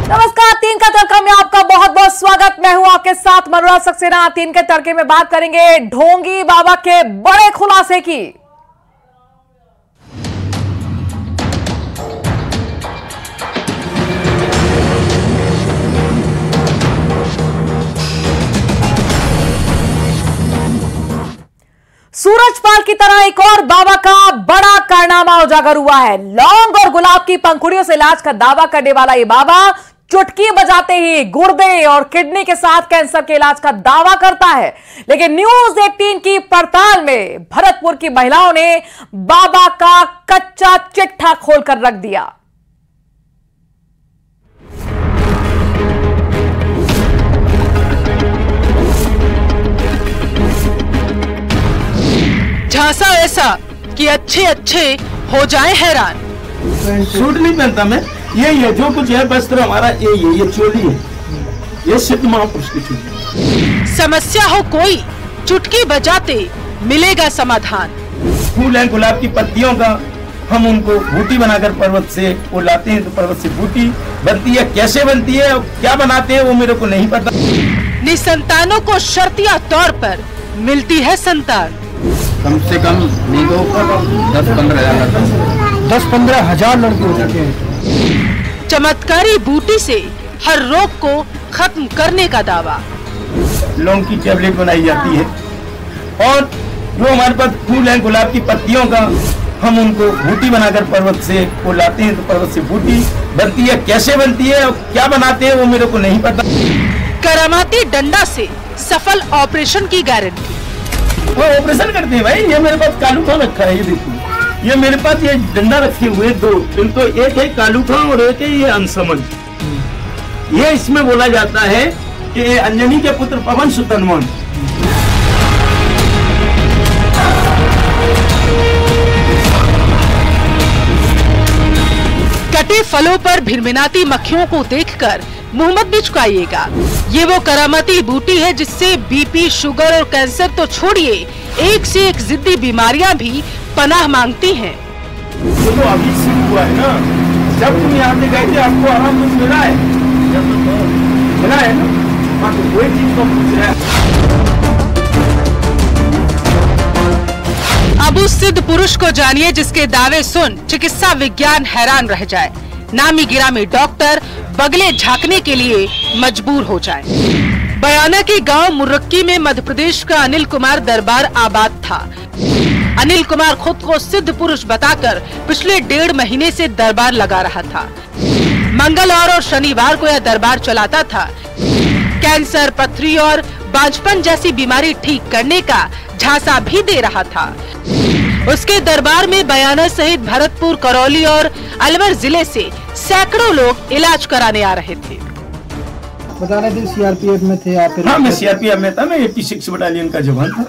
नमस्कार, 3 का तड़का में आपका बहुत बहुत स्वागत। मैं हूं आपके साथ मनोज सक्सेना। 3 के तड़के में बात करेंगे ढोंगी बाबा के बड़े खुलासे की। सूरजपाल की तरह एक और बाबा का बड़ा कारनामा उजागर हुआ है। लौंग और गुलाब की पंखुड़ियों से इलाज का दावा करने वाला ये बाबा चुटकी बजाते ही गुर्दे और किडनी के साथ कैंसर के इलाज का दावा करता है। लेकिन न्यूज 18 की पड़ताल में भरतपुर की महिलाओं ने बाबा का कच्चा चिट्ठा खोलकर रख दिया। झांसा ऐसा कि अच्छे अच्छे हो जाए हैरान। सूट नहीं पहनता मैं, यही है जो कुछ है वस्त्र हमारा यही है, ये चोली है, ये सिद्ध महापुरुष की चोली। समस्या हो कोई चुटकी बजाते मिलेगा समाधान। फूल है गुलाब की पत्तियों का, हम उनको बूटी बनाकर पर्वत से वो लाते हैं, तो पर्वत से बूटी बनती है। कैसे बनती है और क्या बनाते हैं वो मेरे को नहीं पता। निसंतानों को शर्तिया तौर पर मिलती है संतान। कम से कम 10-15 हजार लड़के हो चुके हैं। चमत्कारी बूटी से हर रोग को खत्म करने का दावा। लौंग की टैबलेट बनाई जाती है और जो हमारे पास फूल है गुलाब की पत्तियों का, हम उनको बूटी बनाकर पर्वत से वो लाते हैं, तो पर्वत से बूटी बनती है। कैसे बनती है और क्या बनाते हैं वो मेरे को नहीं पता। करामाती डंडा से सफल ऑपरेशन की गारंटी। वो ऑपरेशन करते हैं भाई। ये मेरे पास कालू खां रखा है, ये देखिए, ये मेरे पास ये डंडा रखे हुए दो, इनको एक है कालू खां और एक है ये अंशमन। ये इसमें बोला जाता है कि अंजनी के पुत्र पवन सुत हनुमान। कटे फलों पर भिनभिनाती मक्खियों को देखकर मुंह मत भी चुकाइएगा। ये वो करामाती बूटी है जिससे बीपी, शुगर और कैंसर तो छोड़िए, एक से एक जिद्दी बीमारियां भी पनाह मांगती हैं। ये तो अभी शुरू हुआ है ना, जब तुम यहाँ से गए थे आपको आराम कुछ मिला है? मिला है ना? हाँ, तो कोई चीज को पूछ रहा है। अब उस सिद्ध पुरुष को जानिए जिसके दावे सुन चिकित्सा विज्ञान हैरान रह जाए। नामी गिरामी डॉक्टर बगले झांकने के लिए मजबूर हो जाए। बयाना के गांव मुर्रक्की में मध्य प्रदेश का अनिल कुमार दरबार आबाद था। अनिल कुमार खुद को सिद्ध पुरुष बताकर पिछले 1.5 महीने से दरबार लगा रहा था। मंगलवार और शनिवार को यह दरबार चलाता था। कैंसर, पथरी और बांझपन जैसी बीमारी ठीक करने का झांसा भी दे रहा था। उसके दरबार में बयाना सहित भरतपुर, करौली और अलवर जिले से सैकड़ों लोग इलाज कराने आ रहे थे। बता रहे थे सीआरपीएफ में थे आप? हाँ, मैं सीआरपीएफ में था, मैं 86 बटालियन का जवान था।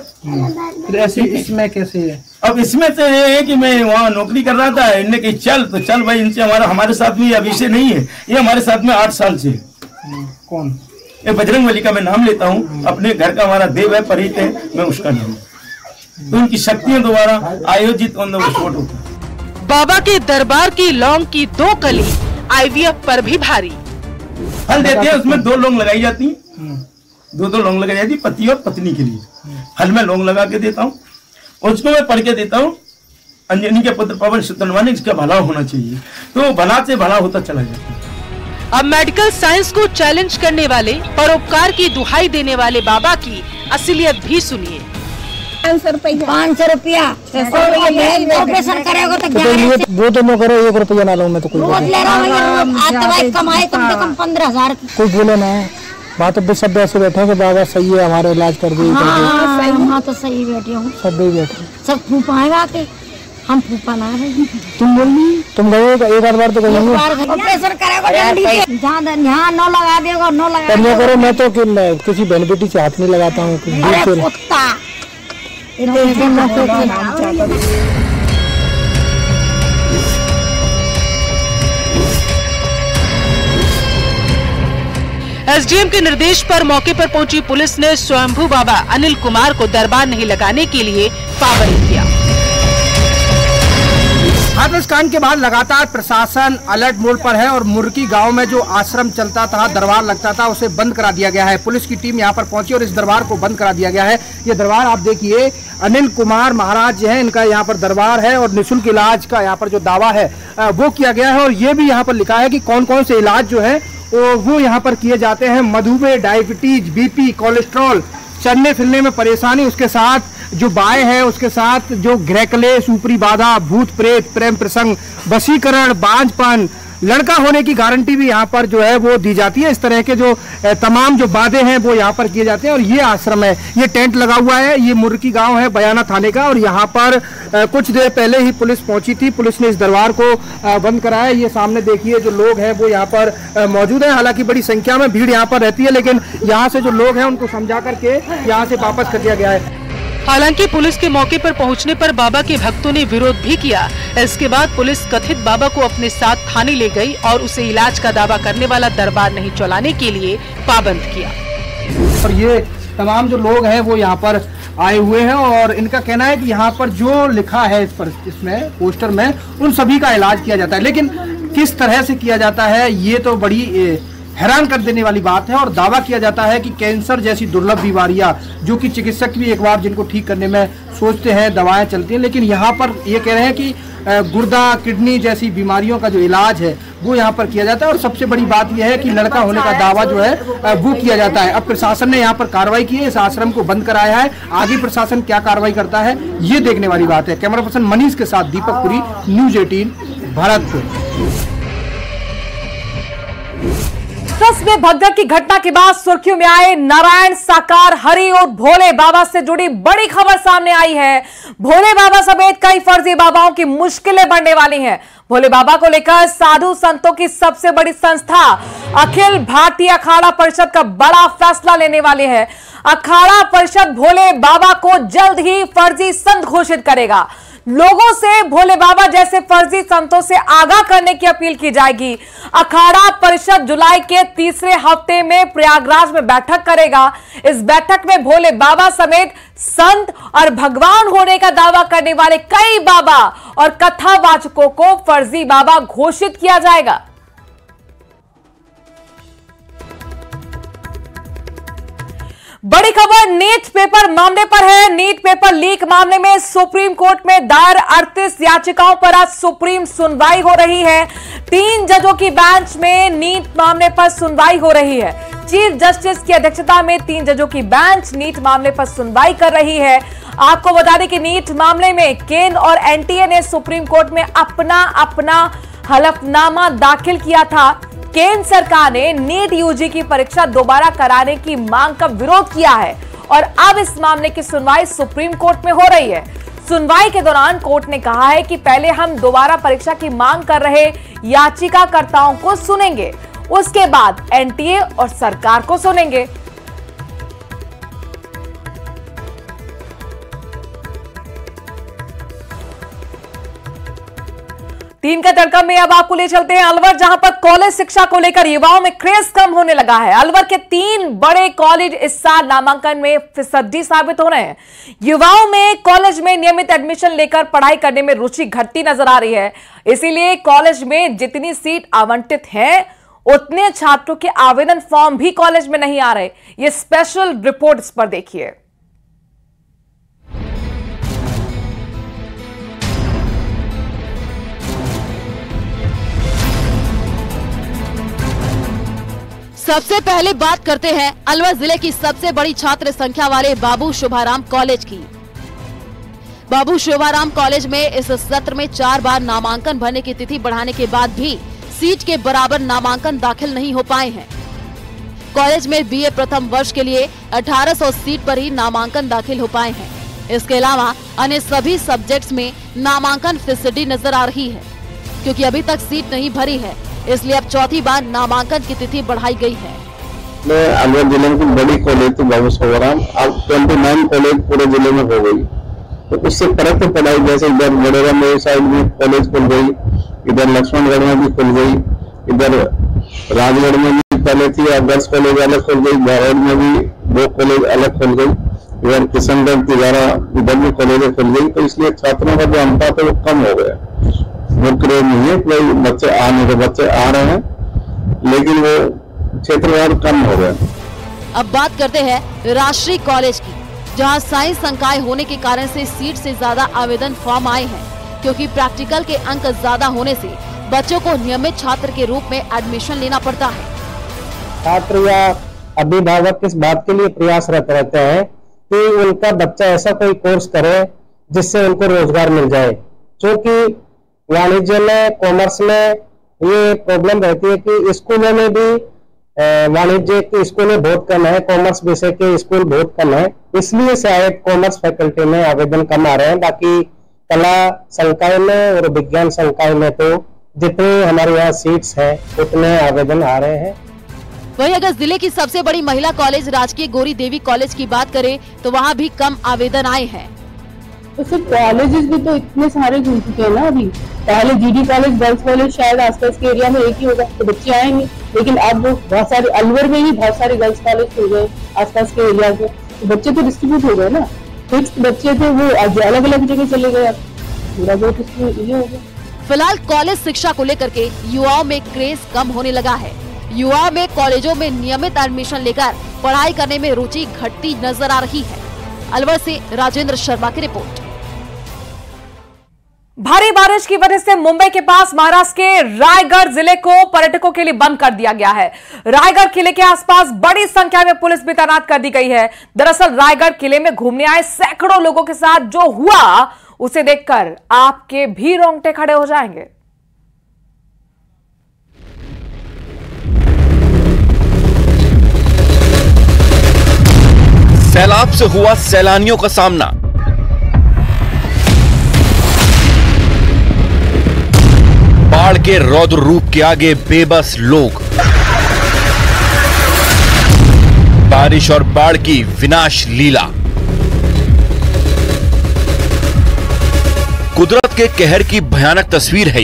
फिर ऐसे इसमें कैसे है? अब इसमें तो ये है कि मैं वहाँ नौकरी कर रहा था, इनने कही चल तो चल भाई। इनसे हमारे साथ में अभी से नहीं है, ये हमारे साथ में 8 साल से। कौन? ये बजरंगबली का मैं नाम लेता हूँ। अपने घर का हमारा देव है, परीत है, मैं उसका नाम। तो उनकी शक्तियों द्वारा आयोजित होता। बाबा के दरबार की लौंग की 2 कली आईवीएफ पर भी भारी। फल देते हैं, उसमें 2 लौंग लगाई जाती हैं, 2 लौंग लगाई जाती है पति और पत्नी के लिए। फल में लौंग लगा के देता हूँ, उसको मैं पढ़ के देता हूँ। अंजनी के पुत्र पवन सुत हनुमान, इसका भला होना चाहिए, तो भला से भला होता चला जाता है। अब मेडिकल साइंस को चैलेंज करने वाले, परोपकार की दुहाई देने वाले बाबा की असलियत भी सुनिए। 500 रुपया ऑपरेशन करेगा तो वो तो मैं करो, 1 रुपया ना लूँ मैं तो। कोई रोज ले रहा हूँ, कमाए कम से कम 15,000। कोई बोले ना, बात अब सब ऐसे बैठे कि बाबा सही है, हमारे इलाज कर दिए। हाँ तो सही बैठे हूँ, सब भी बैठे, सब फूफा आएगा के हम फूफा ना है। तुम बोली तुम गए एक आध बार तो गए ऑपरेशन करेगा यहाँ 9 लगा देगा, 9 लगा करो। मैं तो किसी बहन बेटी से हाथ नहीं लगाता हूँ। एसडीएम के निर्देश पर मौके पर पहुंची पुलिस ने स्वयंभू बाबा अनिल कुमार को दरबार नहीं लगाने के लिए पाबंद किया। हाथरस कांड के बाद लगातार प्रशासन अलर्ट मोड पर है और मुर्की गांव में जो आश्रम चलता था, दरबार लगता था, उसे बंद करा दिया गया है। पुलिस की टीम यहां पर पहुंची और इस दरबार को बंद करा दिया गया है। ये दरबार आप देखिए, अनिल कुमार महाराज है, इनका यहाँ पर दरबार है और निःशुल्क इलाज का यहाँ पर जो दावा है वो किया गया है। और ये भी यहाँ पर लिखा है कि कौन कौन से इलाज जो है वो यहाँ पर किए जाते हैं। मधुमेह, डायबिटीज, बीपी, कोलेस्ट्रॉल, चलने फिरने में परेशानी, उसके साथ जो बाय है, उसके साथ जो ग्रह क्लेश, ऊपरी बाधा, भूत प्रेत, प्रेम प्रसंग, वशीकरण, बांझपन, लड़का होने की गारंटी भी यहाँ पर जो है वो दी जाती है। इस तरह के जो तमाम जो बाधे हैं वो यहाँ पर किए जाते हैं। और ये आश्रम है, ये टेंट लगा हुआ है, ये मुर्की गांव है बयाना थाने का। और यहाँ पर कुछ देर पहले ही पुलिस पहुंची थी, पुलिस ने इस दरबार को बंद कराया। ये सामने देखिए जो लोग हैं वो यहाँ पर मौजूद हैं। हालांकि बड़ी संख्या में भीड़ यहाँ पर रहती है, लेकिन यहाँ से जो लोग हैं उनको समझा करके यहाँ से वापस कर दिया गया है। हालांकि पुलिस के मौके पर पहुंचने पर बाबा के भक्तों ने विरोध भी किया। इसके बाद पुलिस कथित बाबा को अपने साथ थाने ले गई और उसे इलाज का दावा करने वाला दरबार नहीं चलाने के लिए पाबंद किया। और ये तमाम जो लोग हैं वो यहाँ पर आए हुए हैं और इनका कहना है कि यहाँ पर जो लिखा है इसमें पोस्टर में, उन सभी का इलाज किया जाता है। लेकिन किस तरह से किया जाता है ये तो बड़ी हैरान कर देने वाली बात है। और दावा किया जाता है कि कैंसर जैसी दुर्लभ बीमारियां, जो कि चिकित्सक भी एक बार जिनको ठीक करने में सोचते हैं, दवाएं चलती हैं, लेकिन यहाँ पर ये कह रहे हैं कि गुर्दा, किडनी जैसी बीमारियों का जो इलाज है वो यहाँ पर किया जाता है। और सबसे बड़ी बात यह है कि लड़का होने का दावा जो है वो किया जाता है। अब प्रशासन ने यहाँ पर कार्रवाई की है, इस आश्रम को बंद कराया है। आगे प्रशासन क्या कार्रवाई करता है ये देखने वाली बात है। कैमरा पर्सन मनीष के साथ दीपक पुरी, न्यूज 18 भरतपुर। हाथरस में भगदड़ की घटना के बाद सुर्खियों में आए नारायण, साकार, हरि और भोले बाबा से जुड़ी बड़ी खबर सामने आई है। भोले बाबा समेत कई फर्जी बाबाओं की मुश्किलें बढ़ने वाली हैं। भोले बाबा को लेकर साधु संतों की सबसे बड़ी संस्था अखिल भारतीय अखाड़ा परिषद का बड़ा फैसला लेने वाली है। अखाड़ा परिषद भोले बाबा को जल्द ही फर्जी संत घोषित करेगा। लोगों से भोले बाबा जैसे फर्जी संतों से आगाह करने की अपील की जाएगी। अखाड़ा परिषद जुलाई के तीसरे हफ्ते में प्रयागराज में बैठक करेगा। इस बैठक में भोले बाबा समेत संत और भगवान होने का दावा करने वाले कई बाबा और कथावाचकों को फर्जी बाबा घोषित किया जाएगा। बड़ी खबर नीट पेपर मामले पर है। नीट पेपर लीक मामले में सुप्रीम कोर्ट में दायर 38 याचिकाओं पर आज सुप्रीम सुनवाई हो रही है। 3 जजों की बेंच में नीट मामले पर सुनवाई हो रही है। चीफ जस्टिस की अध्यक्षता में 3 जजों की बेंच नीट मामले पर सुनवाई कर रही है। आपको बता दें कि नीट मामले में केंद्र और एनटीए ने सुप्रीम कोर्ट में अपना हलफनामा दाखिल किया था। केंद्र सरकार ने नीट यूजी की परीक्षा दोबारा कराने की मांग का विरोध किया है और अब इस मामले की सुनवाई सुप्रीम कोर्ट में हो रही है। सुनवाई के दौरान कोर्ट ने कहा है कि पहले हम दोबारा परीक्षा की मांग कर रहे याचिकाकर्ताओं को सुनेंगे, उसके बाद एनटीए और सरकार को सुनेंगे। तीन का तड़का में अब आपको ले चलते हैं अलवर, जहां पर कॉलेज शिक्षा को लेकर युवाओं में क्रेज कम होने लगा है। अलवर के 3 बड़े कॉलेज इस साल नामांकन में फिसड्डी साबित हो रहे हैं। युवाओं में कॉलेज में नियमित एडमिशन लेकर पढ़ाई करने में रुचि घटती नजर आ रही है। इसीलिए कॉलेज में जितनी सीट आवंटित है उतने छात्रों के आवेदन फॉर्म भी कॉलेज में नहीं आ रहे। ये स्पेशल रिपोर्ट इस पर देखिए। सबसे पहले बात करते हैं अलवर जिले की सबसे बड़ी छात्र संख्या वाले बाबू शोभाराम कॉलेज की। बाबू शोभाराम कॉलेज में इस सत्र में 4 बार नामांकन भरने की तिथि बढ़ाने के बाद भी सीट के बराबर नामांकन दाखिल नहीं हो पाए हैं। कॉलेज में बीए प्रथम वर्ष के लिए 1800 सीट पर ही नामांकन दाखिल हो पाए हैं। इसके अलावा अन्य सभी सब्जेक्ट्स में नामांकन फिसड्डी नजर आ रही है, क्योंकि अभी तक सीट नहीं भरी है, इसलिए अब चौथी बार नामांकन की तिथि बढ़ाई गई है। अलवर जिले की बड़ी कॉलेज थी बाबू शोभाराम, अब 29 कॉलेज पूरे जिले में हो गई। तो उससे परत पढ़ाई, जैसे इधर बड़ेरा में साइड में कॉलेज खुल गई, इधर लक्ष्मणगढ़ में भी खुल गई, इधर राजगढ़ में भी पहले थी, आदर्श कॉलेज अलग खुल गई, बरौड में भी 2 कॉलेज अलग खुल गई, इधर किशनगढ़ तिजारा इधर भी कॉलेज खुल गई। तो इसलिए छात्रों का जो अंतर था वो कम हो गया। वो क्रेज नहीं है, कोई बच्चे आने के बच्चे आ रहे हैं, लेकिन वो क्षेत्रवार कम हो गए। अब बात करते हैं राष्ट्रीय कॉलेज की, जहां साइंस संकाय होने के कारण से सीट से ज्यादा आवेदन फॉर्म आए हैं, क्योंकि प्रैक्टिकल के अंक ज्यादा होने से बच्चों को नियमित छात्र के रूप में एडमिशन लेना पड़ता है। छात्र या अभिभावक किस बात के लिए प्रयासरत रहते हैं कि उनका बच्चा ऐसा कोई कोर्स करे जिससे उनको रोजगार मिल जाए, क्योंकि वाणिज्य में, कॉमर्स में ये प्रॉब्लम रहती है कि स्कूलों में भी वाणिज्य के स्कूलें बहुत कम है, कॉमर्स विषय के स्कूल बहुत कम है, इसलिए शायद कॉमर्स फैकल्टी में आवेदन कम आ रहे हैं। बाकी कला संकाय में और विज्ञान संकाय में तो जितने हमारे यहाँ सीट्स हैं उतने आवेदन आ रहे हैं। वहीं अगर जिले की सबसे बड़ी महिला कॉलेज राजकीय गौरी देवी कॉलेज की बात करें तो वहाँ भी कम आवेदन आए हैं। तो सिर्फ कॉलेजेस भी तो इतने सारे खुल चुके हैं ना अभी। पहले जीडी कॉलेज, गर्ल्स कॉलेज शायद आसपास के एरिया में एक ही होगा तो बच्चे आएंगे, लेकिन अब बहुत सारे अलवर में ही बहुत सारे गर्ल्स कॉलेज खुल गए आसपास के एरिया के, तो बच्चे तो डिस्ट्रीब्यूट हो गए ना। फिक्स बच्चे थे वो अलग अलग जगह चले गए, अब पूरा बहुत ये हो गया। फिलहाल कॉलेज शिक्षा को लेकर के युवाओं में क्रेज कम होने लगा है। युवा में कॉलेजों में नियमित एडमिशन लेकर पढ़ाई करने में रुचि घटती नजर आ रही है। अलवर से राजेंद्र शर्मा की रिपोर्ट। भारी बारिश की वजह से मुंबई के पास महाराष्ट्र के रायगढ़ जिले को पर्यटकों के लिए बंद कर दिया गया है। रायगढ़ किले के आसपास बड़ी संख्या में पुलिस भी तैनात कर दी गई है। दरअसल रायगढ़ किले में घूमने आए सैकड़ों लोगों के साथ जो हुआ उसे देखकर आपके भी रोंगटे खड़े हो जाएंगे। सैलाब से हुआ सैलानियों का सामना। बाढ़ के रौद्र रूप के आगे बेबस लोग। बारिश और बाढ़ की विनाश लीला। कुदरत के कहर की भयानक तस्वीर है।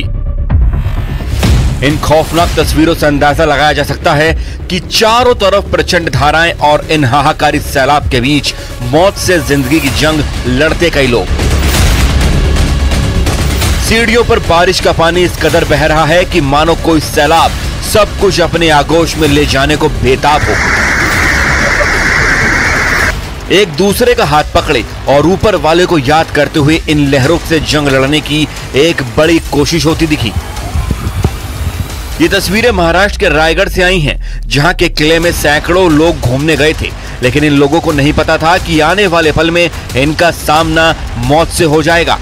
इन खौफनाक तस्वीरों से अंदाजा लगाया जा सकता है कि चारों तरफ प्रचंड धाराएं और इन हाहाकारी सैलाब के बीच मौत से जिंदगी की जंग लड़ते कई लोग। सीढ़ियों पर बारिश का पानी इस कदर बह रहा है कि मानो कोई सैलाब सब कुछ अपने आगोश में ले जाने को बेताब हो। एक दूसरे का हाथ पकड़े और ऊपर वाले को याद करते हुए इन लहरों से जंग लड़ने की एक बड़ी कोशिश होती दिखी। ये तस्वीरें महाराष्ट्र के रायगढ़ से आई हैं, जहां के किले में सैकड़ों लोग घूमने गए थे, लेकिन इन लोगों को नहीं पता था कि आने वाले पल में इनका सामना मौत से हो जाएगा।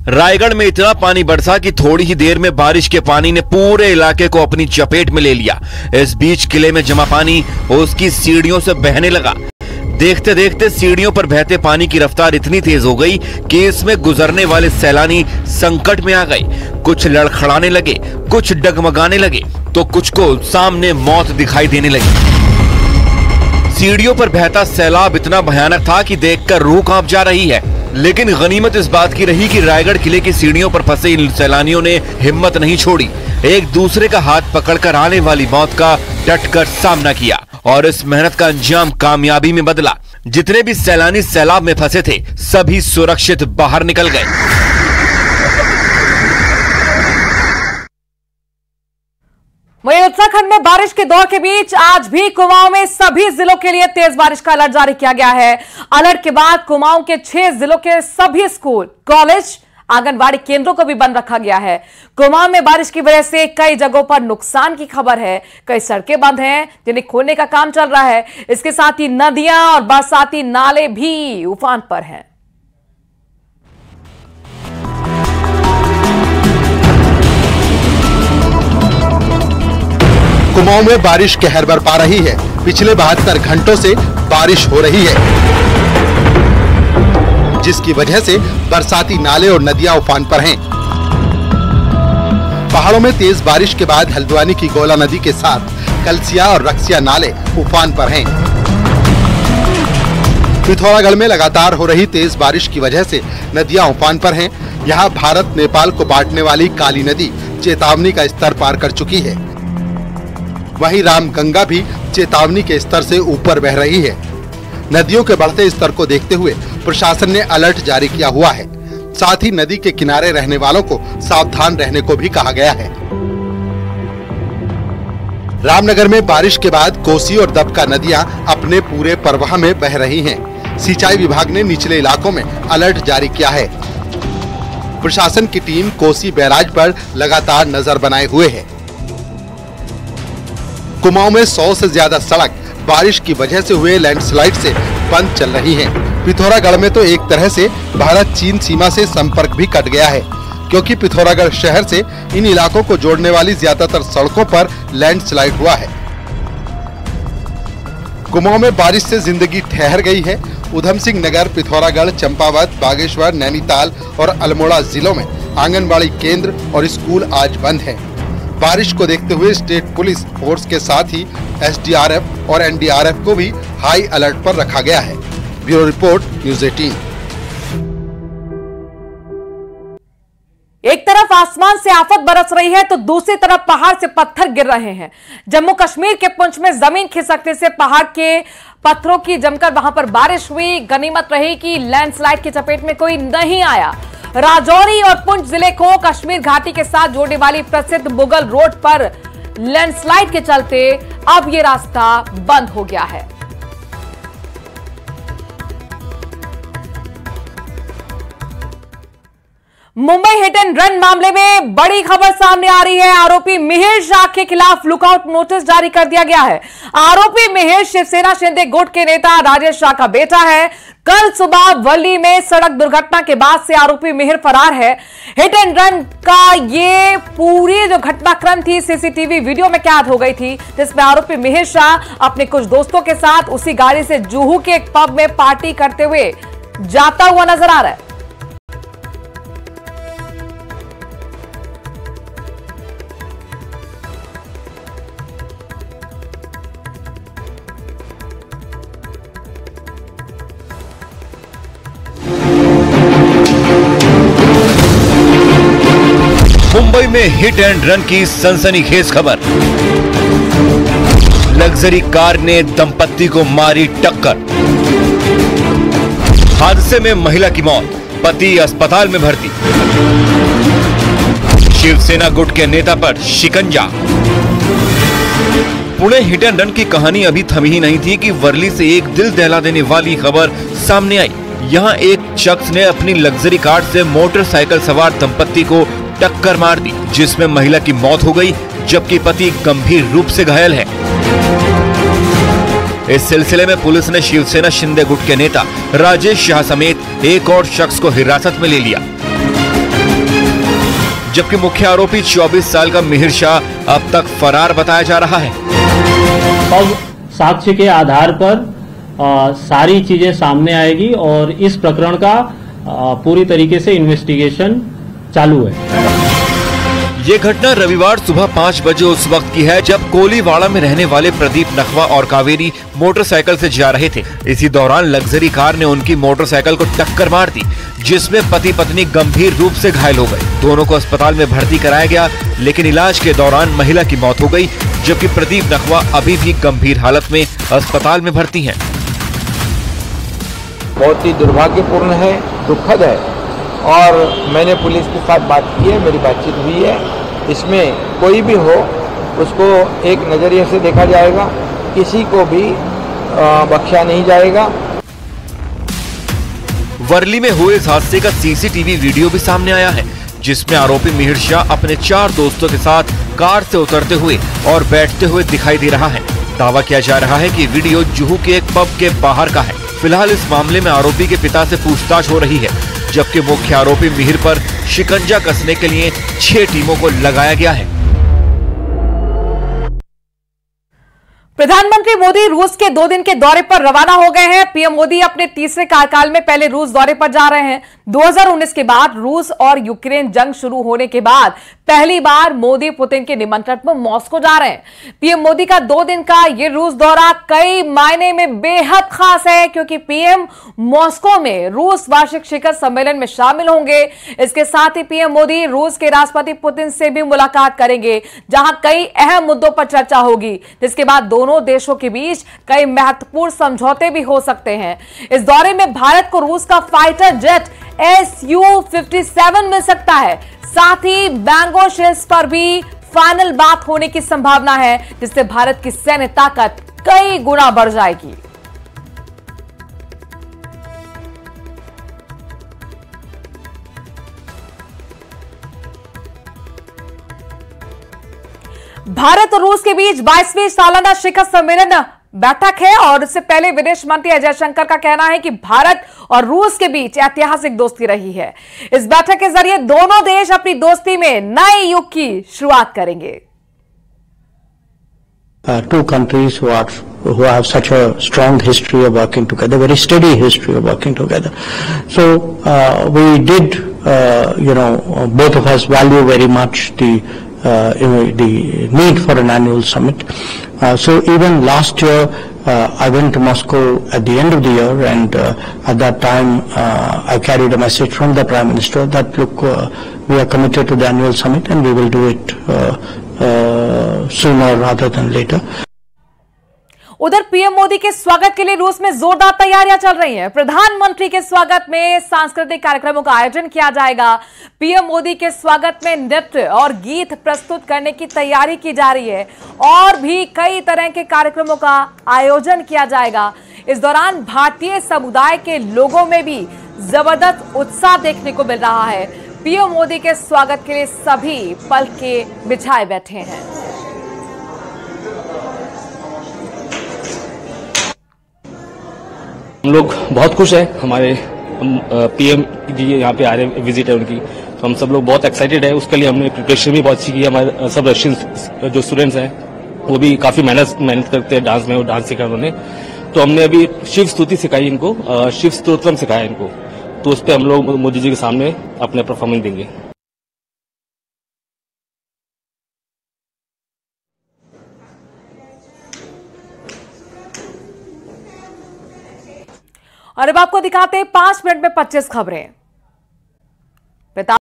रायगढ़ में इतना पानी बरसा कि थोड़ी ही देर में बारिश के पानी ने पूरे इलाके को अपनी चपेट में ले लिया। इस बीच किले में जमा पानी उसकी सीढ़ियों से बहने लगा। देखते देखते सीढ़ियों पर बहते पानी की रफ्तार इतनी तेज हो गई कि इसमें गुजरने वाले सैलानी संकट में आ गए। कुछ लड़खड़ाने लगे, कुछ डगमगाने लगे, तो कुछ को सामने मौत दिखाई देने लगी। सीढ़ियों पर बहता सैलाब इतना भयानक था कि देखकर रूह कांप जा रही है। लेकिन गनीमत इस बात की रही कि रायगढ़ किले की सीढ़ियों पर फंसे इन सैलानियों ने हिम्मत नहीं छोड़ी। एक दूसरे का हाथ पकड़कर आने वाली मौत का डटकर सामना किया और इस मेहनत का अंजाम कामयाबी में बदला। जितने भी सैलानी सैलाब में फंसे थे सभी सुरक्षित बाहर निकल गए। वहीं उत्तराखंड में बारिश के दौर के बीच आज भी कुमाऊं में सभी जिलों के लिए तेज बारिश का अलर्ट जारी किया गया है। अलर्ट के बाद कुमाऊं के 6 जिलों के सभी स्कूल, कॉलेज, आंगनबाड़ी केंद्रों को भी बंद रखा गया है। कुमाऊं में बारिश की वजह से कई जगहों पर नुकसान की खबर है। कई सड़कें बंद हैं जिन्हें खोलने का काम चल रहा है। इसके साथ ही नदियां और बरसाती नाले भी उफान पर हैं। कुमाऊं में बारिश कहर बरपा रही है। पिछले 72 घंटों से बारिश हो रही है, जिसकी वजह से बरसाती नाले और नदियां उफान पर हैं। पहाड़ों में तेज बारिश के बाद हल्द्वानी की गोला नदी के साथ कलसिया और रक्सिया नाले उफान पर हैं। पिथौरागढ़ में लगातार हो रही तेज बारिश की वजह से नदियां उफान पर हैं। यहाँ भारत नेपाल को बांटने वाली काली नदी चेतावनी का स्तर पार कर चुकी है। वहीं रामगंगा भी चेतावनी के स्तर से ऊपर बह रही है। नदियों के बढ़ते स्तर को देखते हुए प्रशासन ने अलर्ट जारी किया हुआ है। साथ ही नदी के किनारे रहने वालों को सावधान रहने को भी कहा गया है। रामनगर में बारिश के बाद कोसी और दबका नदियां अपने पूरे प्रवाह में बह रही हैं। सिंचाई विभाग ने निचले इलाकों में अलर्ट जारी किया है। प्रशासन की टीम कोसी बैराज पर लगातार नजर बनाए हुए है। कुमाऊं में 100 से ज्यादा सड़क बारिश की वजह से हुए लैंडस्लाइड से बंद चल रही हैं। पिथौरागढ़ में तो एक तरह से भारत चीन सीमा से संपर्क भी कट गया है, क्योंकि पिथौरागढ़ शहर से इन इलाकों को जोड़ने वाली ज्यादातर सड़कों पर लैंडस्लाइड हुआ है। कुमाऊं में बारिश से जिंदगी ठहर गई है। उधम सिंह नगर, पिथौरागढ़, चंपावत, बागेश्वर, नैनीताल और अल्मोड़ा जिलों में आंगनबाड़ी केंद्र और स्कूल आज बंद हैं। बारिश को देखते हुए स्टेट पुलिस फोर्स के साथ ही एसडीआरएफ और एनडीआरएफ को भी हाई अलर्ट पर रखा गया है। Bureau report, news 18। एक तरफ आसमान से आफत बरस रही है तो दूसरी तरफ पहाड़ से पत्थर गिर रहे हैं। जम्मू कश्मीर के पुंछ में जमीन खिसकने से पहाड़ के पत्थरों की जमकर वहां पर बारिश हुई। गनीमत रही कि लैंडस्लाइड की चपेट में कोई नहीं आया। राजौरी और पुंछ जिले को कश्मीर घाटी के साथ जोड़ने वाली प्रसिद्ध मुगल रोड पर लैंडस्लाइड के चलते अब यह रास्ता बंद हो गया है। मुंबई हिट एंड रन मामले में बड़ी खबर सामने आ रही है। आरोपी मिहिर शाह के खिलाफ लुकआउट नोटिस जारी कर दिया गया है। आरोपी मिहिर शिवसेना शिंदे गुट के नेता राजेश शाह का बेटा है। कल सुबह वर्ली में सड़क दुर्घटना के बाद से आरोपी मिहिर फरार है। हिट एंड रन का ये पूरी जो घटनाक्रम थी सीसीटीवी वीडियो में कैद हो गई थी, जिसमें आरोपी मिहिर शाह अपने कुछ दोस्तों के साथ उसी गाड़ी से जुहू के एक पब में पार्टी करते हुए जाता हुआ नजर आ रहा है। मुंबई में हिट एंड रन की सनसनीखेज खबर। लग्जरी कार ने दंपत्ति को मारी टक्कर। हादसे में महिला की मौत, पति अस्पताल में भर्ती। शिवसेना गुट के नेता पर शिकंजा। पुणे हिट एंड रन की कहानी अभी थमी ही नहीं थी कि वर्ली से एक दिल दहला देने वाली खबर सामने आई। यहां एक शख्स ने अपनी लग्जरी कार से मोटरसाइकिल सवार दंपत्ति को टक्कर मार दी, जिसमें महिला की मौत हो गई, जबकि पति गंभीर रूप से घायल है। इस सिलसिले में पुलिस ने शिवसेना शिंदे गुट के नेता राजेश शाह समेत एक और शख्स को हिरासत में ले लिया, जबकि मुख्य आरोपी 24 साल का मिहिर शाह अब तक फरार बताया जा रहा है। अब साक्ष्य के आधार पर सारी चीजें सामने आएगी और इस प्रकरण का पूरी तरीके से इन्वेस्टिगेशन चालू है। ये घटना रविवार सुबह 5 बजे उस वक्त की है जब कोलीवाड़ा में रहने वाले प्रदीप नखवा और कावेरी मोटरसाइकिल से जा रहे थे। इसी दौरान लग्जरी कार ने उनकी मोटरसाइकिल को टक्कर मार दी, जिसमें पति पत्नी गंभीर रूप से घायल हो गए। दोनों को अस्पताल में भर्ती कराया गया, लेकिन इलाज के दौरान महिला की मौत हो गई, जबकि प्रदीप नखवा अभी भी गंभीर हालत में अस्पताल में भर्ती हैं। बहुत ही दुर्भाग्यपूर्ण है, दुखद है और मैंने पुलिस के साथ बात की है, मेरी बातचीत हुई है। इसमें कोई भी हो उसको एक नज़रिए से देखा जाएगा, किसी को भी बख्शा नहीं जाएगा। वर्ली में हुए इस हादसे का सीसीटीवी वीडियो भी सामने आया है, जिसमें आरोपी मिहिर शाह अपने 4 दोस्तों के साथ कार से उतरते हुए और बैठते हुए दिखाई दे रहा है। दावा किया जा रहा है कि वीडियो जुहू के एक पब के बाहर का है। फिलहाल इस मामले में आरोपी के पिता से पूछताछ हो रही है, जबकि मुख्य आरोपी मिहिर पर शिकंजा कसने के लिए 6 टीमों को लगाया गया है। प्रधानमंत्री मोदी रूस के 2 दिन के दौरे पर रवाना हो गए हैं। पीएम मोदी अपने तीसरे कार्यकाल में पहले रूस दौरे पर जा रहे हैं। 2019 के बाद रूस और यूक्रेन जंग शुरू होने के बाद पहली बार मोदी पुतिन के निमंत्रण पर मॉस्को जा रहे हैं। पीएम मोदी का 2 दिन का ये रूस दौरा कई मायने में बेहद खास है, क्योंकि पीएम मॉस्को में रूस वार्षिक शिखर सम्मेलन में शामिल होंगे। इसके साथ ही पीएम मोदी रूस के राष्ट्रपति पुतिन से भी मुलाकात करेंगे, जहां कई अहम मुद्दों पर चर्चा होगी, जिसके बाद दोनों देशों के बीच कई महत्वपूर्ण समझौते भी हो सकते हैं। इस दौरे में भारत को रूस का फाइटर जेट Su-57 मिल सकता है। साथ ही मैंगो शेल्स पर भी फाइनल बात होने की संभावना है, जिससे भारत की सैन्य ताकत कई गुना बढ़ जाएगी। भारत और रूस के बीच 22वीं सालाना शिखर सम्मेलन बैठक है और इससे पहले विदेश मंत्री एस जयशंकर का कहना है कि भारत और रूस के बीच ऐतिहासिक दोस्ती रही है। इस बैठक के जरिए दोनों देश अपनी दोस्ती में नए युग की शुरुआत करेंगे। Two countries who have such a strong history of working together, very steady history of working together. So we did, both of us value very much the need for an annual summit. So even last year, I went to Moscow at the end of the year, and at that time I carried a message from the Prime Minister that look, we are committed to the annual summit and we will do it sooner rather than later. उधर PM Modi के स्वागत के लिए रूस में जोरदार तैयारियां चल रही हैं। प्रधानमंत्री के स्वागत में सांस्कृतिक कार्यक्रमों का आयोजन किया जाएगा। पीएम मोदी के स्वागत में नृत्य और गीत प्रस्तुत करने की तैयारी की जा रही है और भी कई तरह के कार्यक्रमों का आयोजन किया जाएगा। इस दौरान भारतीय समुदाय के लोगों में भी जबरदस्त उत्साह देखने को मिल रहा है। पीएम मोदी के स्वागत के लिए सभी पलके बिछाए बैठे हैं। हम लोग बहुत खुश हैं, हमारे पीएम जी यहाँ पे आ रहे हैं, विजिट है उनकी, तो हम सब लोग बहुत एक्साइटेड है। उसके लिए हमने प्रिपरेशन भी बहुत अच्छी की है। हमारे सब रशियन जो स्टूडेंट्स हैं वो भी काफी मेहनत करते हैं डांस में, और डांस सीखा उन्होंने। तो हमने अभी शिव स्तुति सिखाई इनको, शिव स्तोत्रम सिखाया इनको, तो उस पर हम लोग मोदी जी के सामने अपने परफॉर्मेंस देंगे। और अब आपको दिखाते हैं 5 मिनट में 25 खबरें।